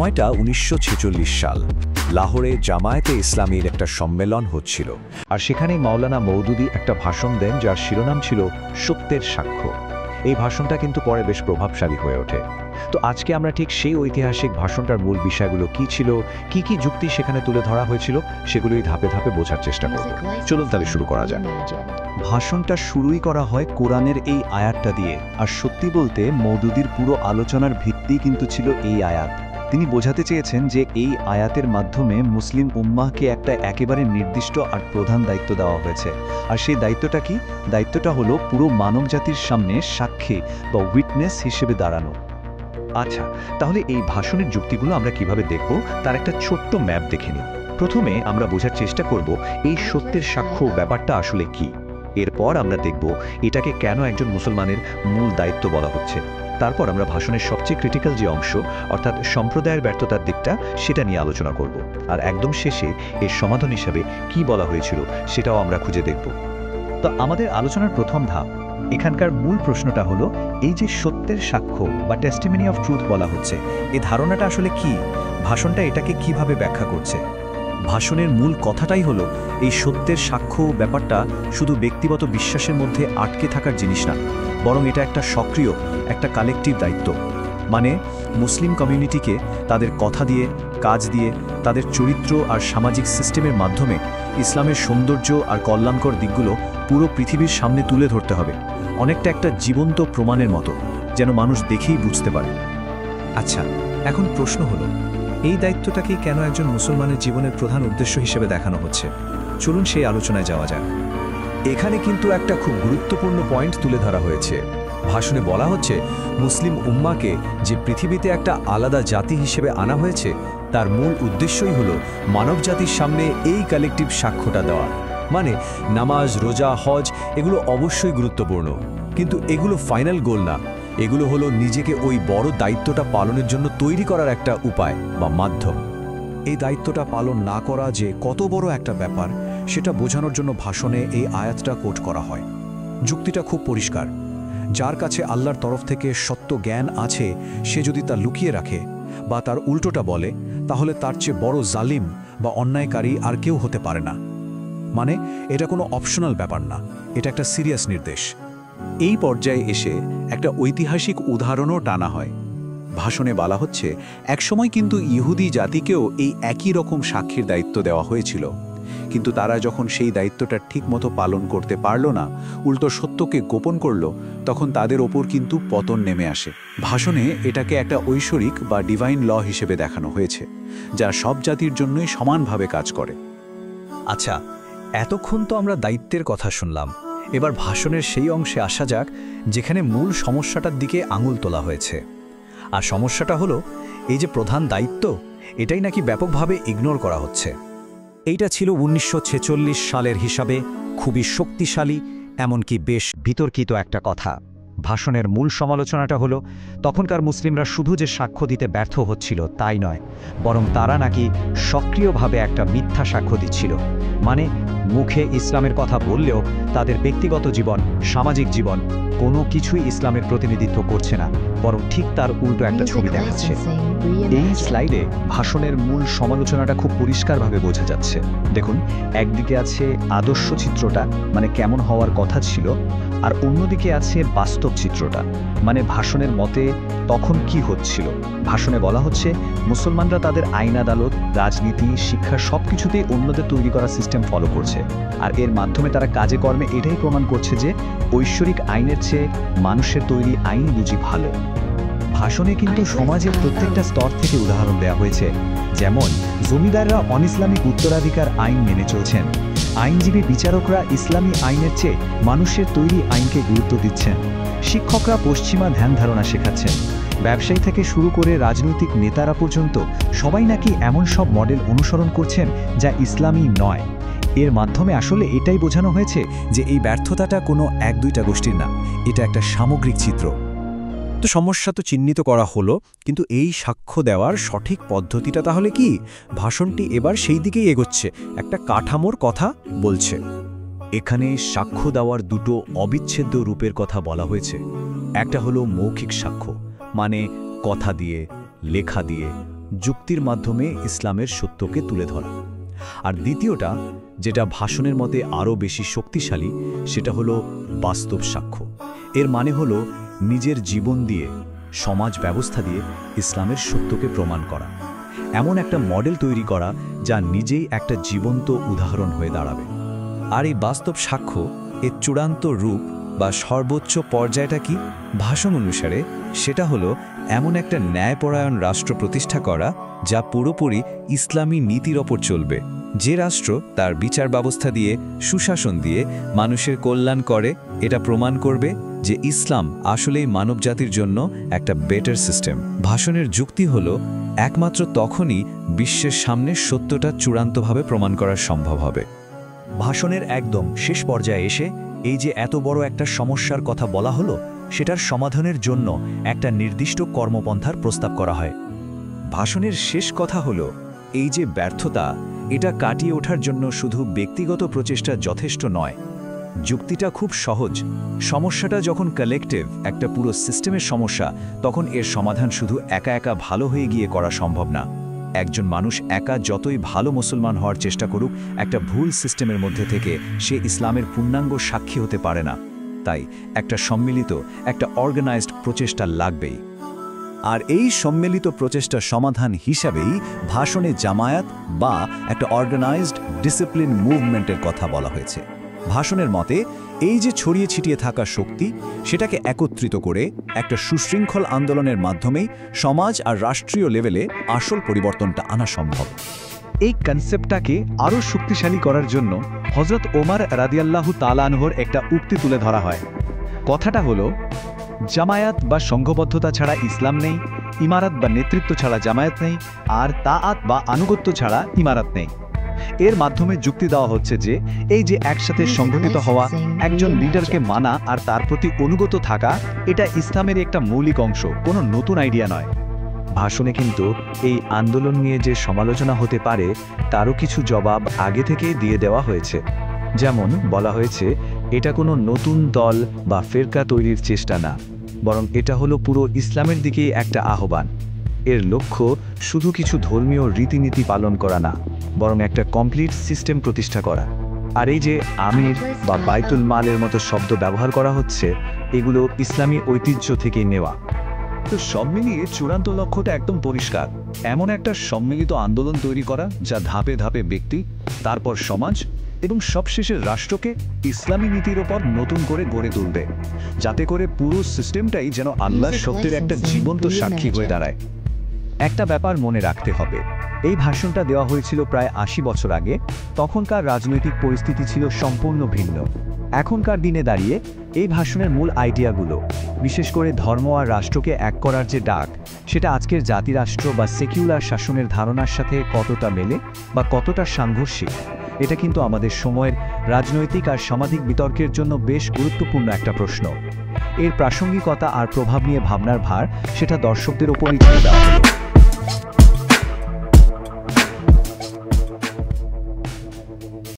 সময়টা 1946 সাল। লাহোরে জামায়াতে ইসলামীর একটা সম্মেলন হচ্ছিল, আর সেখানেই মাওলানা মওদুদী একটা ভাষণ দেন যার শিরোনাম ছিল সত্যের সাক্ষ্য। এই ভাষণটা কিন্তু পরে বেশ প্রভাবশালী হয়ে ওঠে। তো আজকে আমরা ঠিক সেই ঐতিহাসিক ভাষণটার মূল বিষয়গুলো কি ছিল, কি কি যুক্তি সেখানে তুলে ধরা হয়েছিল, সেগুলোই ধাপে ধাপে বোঝার চেষ্টা করব। চলুন তাহলে শুরু করা যাক। ভাষণটা শুরুই করা হয় কোরআনের এই আয়াতটা দিয়ে, আর সত্যি বলতে মওদুদীর পুরো আলোচনার ভিত্তি কিন্তু ছিল এই আয়াত। তিনি বোঝাতে চেয়েছেন যে এই আয়াতের মাধ্যমে মুসলিম উম্মাহকে একটা একেবারে নির্দিষ্ট আর প্রধান দায়িত্ব দেওয়া হয়েছে। আর সেই দায়িত্বটা কি? দায়িত্বটা হলো পুরো মানবজাতির সামনে সাক্ষী বা উইটনেস হিসেবে দাঁড়ানো। আচ্ছা, তাহলে এই ভাষণের যুক্তিগুলো আমরা কিভাবে দেখব তার একটা ছোট্ট ম্যাপ দেখে নিই। প্রথমে আমরা বোঝার চেষ্টা করব এই সত্যের সাক্ষ্য ব্যাপারটা আসলে কি। এরপর আমরা দেখব এটাকে কেন একজন মুসলমানের মূল দায়িত্ব বলা হচ্ছে। তারপর আমরা ভাষণের সবচেয়ে ক্রিটিক্যাল যে অংশ, অর্থাৎ সম্প্রদায়ের ব্যর্থতার দিকটা, সেটা নিয়ে আলোচনা করব। আর একদম শেষে এর সমাধান হিসাবে কি বলা হয়েছিল সেটাও আমরা খুঁজে দেখব। তো আমাদের আলোচনার প্রথম ধাপ, এখানকার মূল প্রশ্নটা হলো এই যে সত্যের সাক্ষ্য বা টেস্টিমনি অফ ট্রুথ বলা হচ্ছে, এই ধারণাটা আসলে কি? ভাষণটা এটাকে কিভাবে ব্যাখ্যা করছে? ভাষণের মূল কথাটাই হলো এই সত্যের সাক্ষ্য ব্যাপারটা শুধু ব্যক্তিগত বিশ্বাসের মধ্যে আটকে থাকার জিনিস না, বরং এটা একটা সক্রিয়, একটা কালেকটিভ দায়িত্ব। মানে মুসলিম কমিউনিটিকে তাদের কথা দিয়ে, কাজ দিয়ে, তাদের চরিত্র আর সামাজিক সিস্টেমের মাধ্যমে ইসলামের সৌন্দর্য আর কল্যাণকর দিকগুলো পুরো পৃথিবীর সামনে তুলে ধরতে হবে, অনেকটা একটা জীবন্ত প্রমাণের মতো, যেন মানুষ দেখেই বুঝতে পারে। আচ্ছা, এখন প্রশ্ন হলো এই দায়িত্বটাকে কেন একজন মুসলমানের জীবনের প্রধান উদ্দেশ্য হিসেবে দেখানো হচ্ছে? চলুন সেই আলোচনায় যাওয়া যাক। এখানে কিন্তু একটা খুব গুরুত্বপূর্ণ পয়েন্ট তুলে ধরা হয়েছে। ভাষণে বলা হচ্ছে মুসলিম উম্মাকে যে পৃথিবীতে একটা আলাদা জাতি হিসেবে আনা হয়েছে, তার মূল উদ্দেশ্যই হলো মানবজাতির সামনে এই কালেকটিভ সাক্ষ্যটা দেওয়া। মানে নামাজ, রোজা, হজ এগুলো অবশ্যই গুরুত্বপূর্ণ, কিন্তু এগুলো ফাইনাল গোল না। এগুলো হলো নিজেকে ওই বড় দায়িত্বটা পালনের জন্য তৈরি করার একটা উপায় বা মাধ্যম। এই দায়িত্বটা পালন না করা যে কত বড় একটা ব্যাপার, সেটা বোঝানোর জন্য ভাষণে এই আয়াতটা কোট করা হয়। যুক্তিটা খুব পরিষ্কার। যার কাছে আল্লাহর তরফ থেকে সত্য জ্ঞান আছে, সে যদি তা লুকিয়ে রাখে বা তার উল্টোটা বলে, তাহলে তার চেয়ে বড় জালিম বা অন্যায়কারী আর কেউ হতে পারে না। মানে এটা কোনো অপশনাল ব্যাপার না, এটা একটা সিরিয়াস নির্দেশ। এই পর্যায়ে এসে একটা ঐতিহাসিক উদাহরণও টানা হয়। ভাষণে বলা হচ্ছে একসময় কিন্তু ইহুদি জাতিকেও এই একই রকম সাক্ষীর দায়িত্ব দেওয়া হয়েছিল, কিন্তু তারা যখন সেই দায়িত্বটা ঠিকমতো পালন করতে পারল না, উল্টো সত্যকে গোপন করল, তখন তাদের ওপর কিন্তু পতন নেমে আসে। ভাষণে এটাকে একটা ঐশ্বরিক বা ডিভাইন ল হিসেবে দেখানো হয়েছে, যা সব জাতির জন্যই সমানভাবে কাজ করে। আচ্ছা, এতক্ষণ তো আমরা দায়িত্বের কথা শুনলাম। এবার ভাষণের সেই অংশে আসা যাক যেখানে মূল সমস্যাটার দিকে আঙুল তোলা হয়েছে। আর সমস্যাটা হলো এই যে প্রধান দায়িত্ব, এটাই নাকি ব্যাপকভাবে ইগনোর করা হচ্ছে। এইটা ছিল 1946 সালের হিসাবে খুবই শক্তিশালী, এমনকি বেশ বিতর্কিত একটা কথা। ভাষণের মূল সমালোচনাটা হলো তখনকার মুসলিমরা শুধু যে সাক্ষ্য দিতে ব্যর্থ হচ্ছিল তাই নয়, বরং তারা নাকি সক্রিয়ভাবে একটা মিথ্যা সাক্ষ্য দিচ্ছিল। মানে মুখে ইসলামের কথা বললেও তাদের ব্যক্তিগত জীবন, সামাজিক জীবন কোনো কিছুই ইসলামের প্রতিনিধিত্ব করছে না, বরং ঠিক তার উল্টো একটা ছবি দেখাচ্ছে। এই স্লাইডে ভাষণের মূল সমালোচনাটা খুব পরিষ্কারভাবে বোঝা যাচ্ছে। দেখুন, একদিকে আছে আদর্শ চিত্রটা, মানে কেমন হওয়ার কথা ছিল, আর অন্যদিকে আছে বাস্তব চিত্রটা, মানে ভাষণের মতে তখন কি হচ্ছিল। ভাষণে বলা হচ্ছে মুসলমানরা তাদের আইন আদালত, রাজনীতি, শিক্ষা সবকিছুতেই অন্যদের তৈরি করা সিস্টেম ফলো করছে, আর এর মাধ্যমে তারা কাজে কর্মে এটাই প্রমাণ করছে যে ঐশ্বরিক আইনের চেয়ে মানুষের তৈরি আইন বুঝি ভালো। ভাষণে কিন্তু সমাজের প্রত্যেকটা স্তর থেকে উদাহরণ দেওয়া হয়েছে। যেমন জমিদাররা অনইসলামিক উত্তরাধিকার আইন মেনে চলছেন, আইনজীবী বিচারকরা ইসলামী আইনের চেয়ে মানুষের তৈরি আইনকে গুরুত্ব দিচ্ছেন, শিক্ষকরা পশ্চিমা ধ্যান ধারণা শেখাচ্ছেন, ব্যবসায়ী থেকে শুরু করে রাজনৈতিক নেতারা পর্যন্ত সবাই নাকি এমন সব মডেল অনুসরণ করছেন যা ইসলামী নয়। এর মাধ্যমে আসলে এটাই বোঝানো হয়েছে যে এই ব্যর্থতাটা কোনো এক দুইটা গোষ্ঠীর না, এটা একটা সামগ্রিক চিত্র। তো সমস্যা তো চিহ্নিত করা হলো, কিন্তু এই সাক্ষ্য দেওয়ার সঠিক পদ্ধতিটা তাহলে কি? ভাষণটি এবার সেই দিকেই এগোচ্ছে, একটা কাঠামোর কথা বলছে। এখানে সাক্ষ্য দেওয়ার দুটো অবিচ্ছেদ্য রূপের কথা বলা হয়েছে। একটা হলো মৌখিক সাক্ষ্য, মানে কথা দিয়ে, লেখা দিয়ে, যুক্তির মাধ্যমে ইসলামের সত্যকে তুলে ধরা। আর দ্বিতীয়টা, যেটা ভাষণের মতে আরও বেশি শক্তিশালী, সেটা হলো বাস্তব সাক্ষ্য। এর মানে হলো নিজের জীবন দিয়ে, সমাজ ব্যবস্থা দিয়ে ইসলামের সত্যকে প্রমাণ করা, এমন একটা মডেল তৈরি করা যা নিজেই একটা জীবন্ত উদাহরণ হয়ে দাঁড়াবে। আর এই বাস্তব সাক্ষ্য, এর চূড়ান্ত রূপ বা সর্বোচ্চ পর্যায়টা কি? ভাষণ অনুসারে সেটা হলো এমন একটা ন্যায়পরায়ণ রাষ্ট্র প্রতিষ্ঠা করা যা পুরোপুরি ইসলামী নীতির ওপর চলবে, যে রাষ্ট্র তার বিচার ব্যবস্থা দিয়ে, সুশাসন দিয়ে মানুষের কল্যাণ করে। এটা প্রমাণ করবে যে ইসলাম আসলেই মানবজাতির জন্য একটা বেটার সিস্টেম। ভাষণের যুক্তি হলো একমাত্র তখনই বিশ্বের সামনে সত্যটা চূড়ান্তভাবে প্রমাণ করা সম্ভব হবে। ভাষণের একদম শেষ পর্যায়ে এসে এই যে এত বড় একটা সমস্যার কথা বলা হলো, সেটার সমাধানের জন্য একটা নির্দিষ্ট কর্মপন্থার প্রস্তাব করা হয়। ভাষণের শেষ কথা হলো এই যে ব্যর্থতা, এটা কাটিয়ে ওঠার জন্য শুধু ব্যক্তিগত প্রচেষ্টা যথেষ্ট নয়। যুক্তিটা খুব সহজ। সমস্যাটা যখন কালেকটিভ, একটা পুরো সিস্টেমের সমস্যা, তখন এর সমাধান শুধু একা একা ভালো হয়ে গিয়ে করা সম্ভব না। একজন মানুষ একা যতই ভালো মুসলমান হওয়ার চেষ্টা করুক, একটা ভুল সিস্টেমের মধ্যে থেকে সে ইসলামের পূর্ণাঙ্গ সাক্ষী হতে পারে না। তাই একটা সম্মিলিত, একটা অর্গানাইজড প্রচেষ্টা লাগবেই। আর এই সম্মিলিত প্রচেষ্টার সমাধান হিসাবেই ভাষণে জামায়াত বা একটা অর্গানাইজড ডিসিপ্লিন মুভমেন্টের কথা বলা হয়েছে। ভাষণের মতে এই যে ছড়িয়ে ছিটিয়ে থাকা শক্তি, সেটাকে একত্রিত করে একটা সুশৃঙ্খল আন্দোলনের মাধ্যমেই সমাজ আর রাষ্ট্রীয় লেভেলে আসল পরিবর্তনটা আনা সম্ভব। এই কনসেপ্টটাকে আরও শক্তিশালী করার জন্য হযরত ওমর রাদিয়াল্লাহু তাআলা আনহুর একটা উক্তি তুলে ধরা হয়। কথাটা হলো, জামায়াত বা সংঘবদ্ধতা ছাড়া ইসলাম নেই, ইমারত বা নেতৃত্ব ছাড়া জামায়াত নেই, আর তাআত বা আনুগত্য ছাড়া ইমারত নেই। এর মাধ্যমে যুক্তি দেওয়া হচ্ছে যে এই যে একসাথে সংগঠিত হওয়া, একজন লিডারকে মানা আর তার প্রতি অনুগত থাকা, এটা ইসলামের একটা মৌলিক অংশ, কোনো নতুন আইডিয়া নয়। ভাষণে কিন্তু এই আন্দোলন নিয়ে যে সমালোচনা হতে পারে তারও কিছু জবাব আগে থেকেই দিয়ে দেওয়া হয়েছে। যেমন বলা হয়েছে, এটা কোনো নতুন দল বা ফেরকা তৈরির চেষ্টা না, বরং এটা হলো পুরো ইসলামের দিকেই একটা আহ্বান। এর লক্ষ্য শুধু কিছু ধর্মীয় রীতিনীতি পালন করা না, বরং একটা কমপ্লিট সিস্টেম প্রতিষ্ঠা করা। আর এই যে আমির বা বাইতুল মালের মতো শব্দ ব্যবহার করা হচ্ছে, এগুলো ইসলামী ঐতিহ্য থেকে নেওয়া। তো সব মিলিয়ে চূড়ান্ত লক্ষ্যটা একদম পরিষ্কার, এমন একটা সম্মিলিত আন্দোলন তৈরি করা যা ধাপে ধাপে ব্যক্তি, তারপর সমাজ এবং সবশেষে রাষ্ট্রকে ইসলামী নীতির ওপর নতুন করে গড়ে তুলবে, যাতে করে পুরো সিস্টেমটাই যেন আল্লাহর সত্যের একটা জীবন্ত সাক্ষী হয়ে দাঁড়ায়। একটা ব্যাপার মনে রাখতে হবে, এই ভাষণটা দেওয়া হয়েছিল প্রায় ৮০ বছর আগে। তখনকার রাজনৈতিক পরিস্থিতি ছিল সম্পূর্ণ ভিন্ন। এখনকার দিনে দাঁড়িয়ে এই ভাষণের মূল আইডিয়াগুলো, বিশেষ করে ধর্ম আর রাষ্ট্রকে এক করার যে ডাক, সেটা আজকের জাতিরাষ্ট্র বা সেকুলার শাসনের ধারণার সাথে কতটা মেলে বা কতটা সাংঘর্ষিক, এটা কিন্তু আমাদের সময়ের রাজনৈতিক আর সামাজিক বিতর্কের জন্য বেশ গুরুত্বপূর্ণ একটা প্রশ্ন। এর প্রাসঙ্গিকতা আর প্রভাব নিয়ে ভাবনার ভার সেটা দর্শকদের ওপরই ছেড়ে দেওয়া হলো।